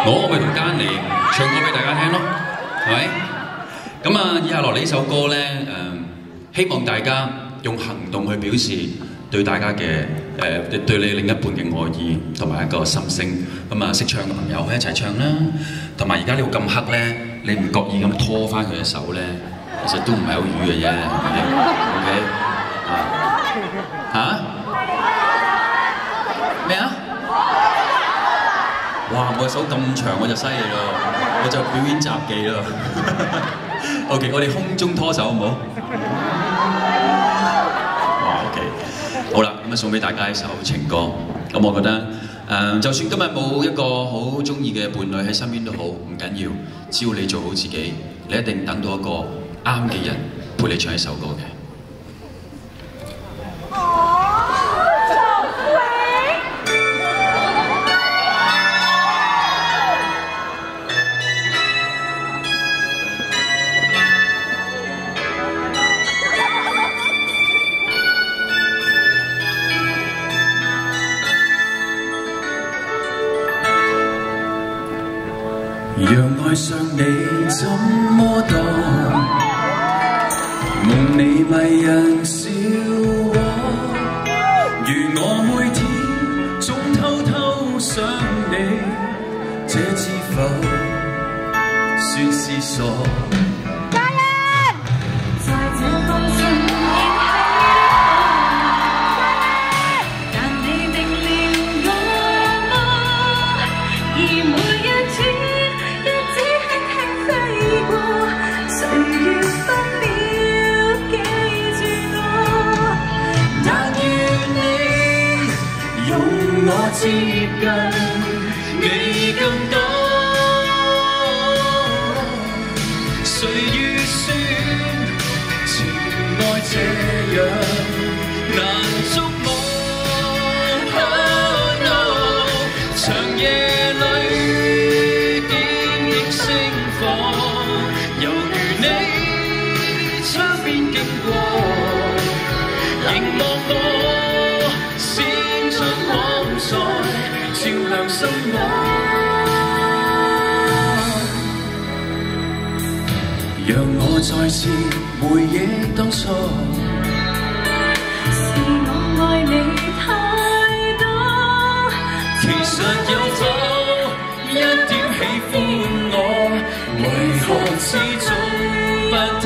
我咪同丹尼唱歌俾大家聽咯，係咪？咁啊，以下落嚟呢首歌咧，希望大家用行動去表示對大家嘅對你另一半嘅愛意同埋一個心聲。咁啊，識唱嘅朋友一齊唱啦。同埋而家呢個咁黑咧，你唔覺意咁拖翻佢嘅手咧，其實都唔係好瘀嘅啫，係咪 ？OK 啊？嚇？咩啊？哇！我手咁長我就犀利咯，我就表演雜技咯。OK， 我哋空中拖手好唔好？哇 ！OK， 好啦，咁啊送俾大家一首情歌。咁我覺得就算今日冇一個好中意嘅伴侶喺身邊都好，唔緊要，只要你做好自己，你一定等到一個啱嘅人陪你唱一首歌嘅。讓愛上你怎麼當？夢你迷人笑話，如我每天總偷偷想你，這知否算是傻？家人，在這風聲我接近你更多，誰預算情愛這樣難觸摸 Oh no， 長夜裏點映星火，猶如你窗邊經過，凝望我閃出光彩，照亮心窩。讓我再次回憶當初，是我愛你太多。其實有否一點喜歡我，為何始終不太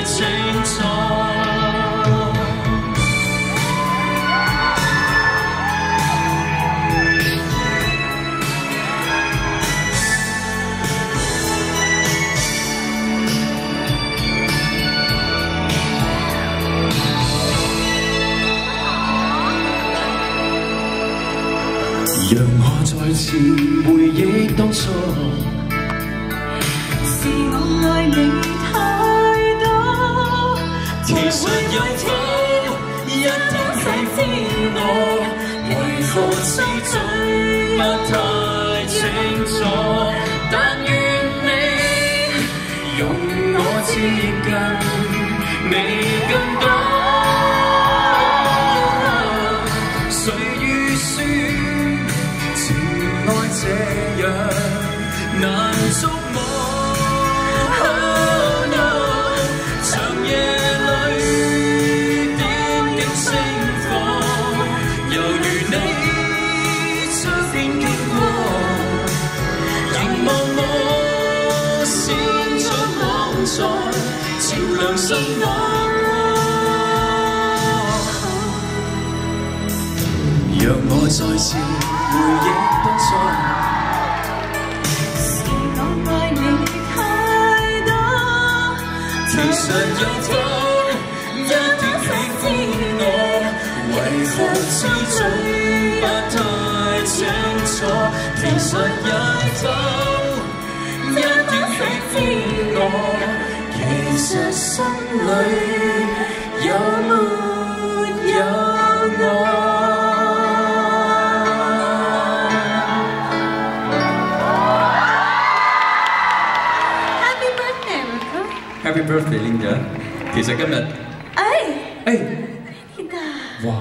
清楚？讓我再次回憶當初，是我愛你太多。其實有否一點喜歡我，為何始終不太清楚？但願你容我接近你更多。這樣難觸摸 Oh no， 長夜裏點點星火，猶如你窗邊經過，凝望我閃出光彩，照亮心窩。讓我再次回憶當初，是我愛你太多。其實有否一點喜歡我，為何始終不太清楚？其實有否一點喜歡我，其實心裏有沒有我？Happy birthday, Linda！ 其實今日，Linda！ 哇！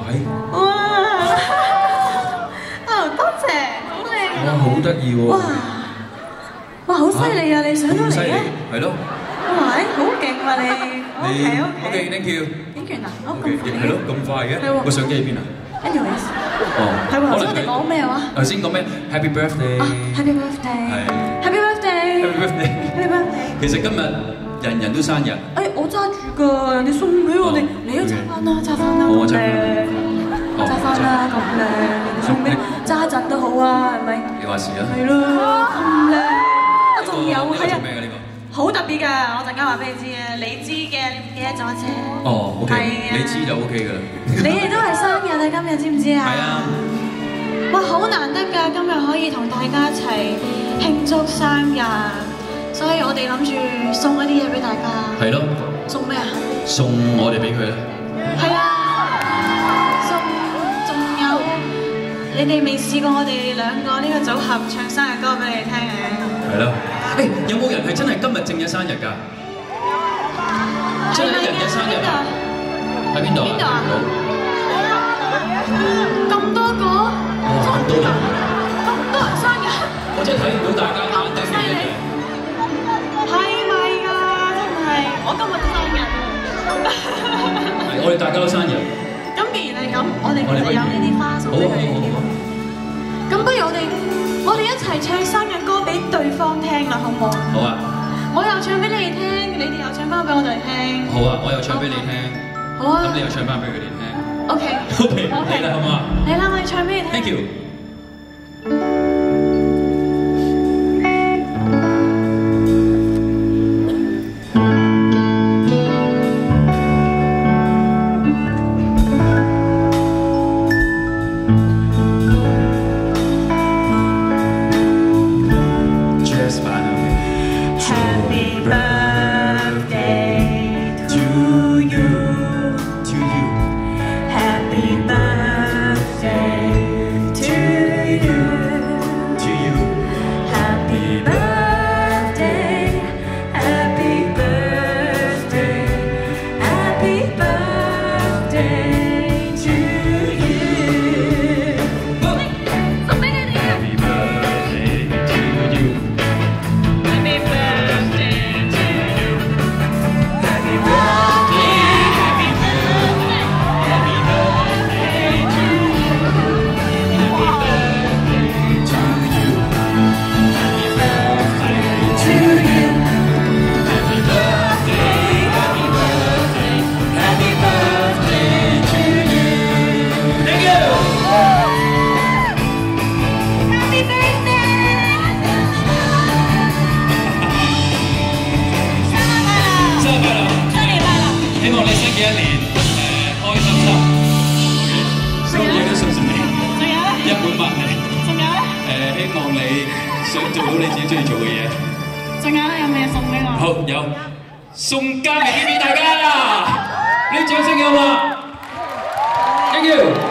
哦，多謝，好靚！哇，好得意喎！哇，哇，好犀利啊！你上到嚟嘅，係咯。哇，好勁啊你！OK， OK，thank you。影完啊？好咁 OK， 快係咯，咁快嘅。係喎個相機喺邊啊？ Anyways，哦，係喎，頭先我哋講咩話？頭先講咩？Happy birthday。啊 ，Happy birthday！Happy birthday！Happy birthday！Happy birthday！其實今日人人都生日。誒，我揸住㗎，人哋送俾我哋，你都揸翻啦，揸翻啦，咁靚，揸翻啦，咁靚，人哋送俾揸陣都好啊，係咪？你話事啊？係咯，咁靚，啊，仲有係啊，咩㗎呢個？好特別㗎，我陣間話俾你知啊，你知嘅，你唔記得咗啫。哦，OK，係啊，你知就 OK 㗎啦。你哋都係生日啊，今日知唔知啊？係啊。哇，好難得㗎，今日可以同大家一齊慶祝生日，所以我哋諗住送一啲嘢俾大家。係咯。送咩啊？送我哋俾佢啦。係啊，仲有你哋未試過我哋兩個呢個組合唱生日歌俾你聽嘅。係咯。誒，有冇人係真係今日正日生日㗎？真係一人嘅生日啊？喺邊度啊？邊度啊？咁多個？哇，咁多人！咁多人生日？我真係睇唔到大家眼底嘅一樣。係咪㗎？真係，我今日都生日。係，我哋大家都生日。咁既然係咁，我哋其實有呢啲花送俾佢哋添。咁不如我哋一齊唱生日歌俾對方聽啦，好唔好？好啊。我又唱俾你哋聽，你哋又唱翻俾我哋聽。好啊，我又唱俾你聽。好啊。咁你又唱翻俾佢哋聽。OK。嚟啦，好唔好啊？嚟啦，我哋唱俾你聽。Thank you。好，有送嘉明啲俾大家，呢掌聲有冇？Thank you。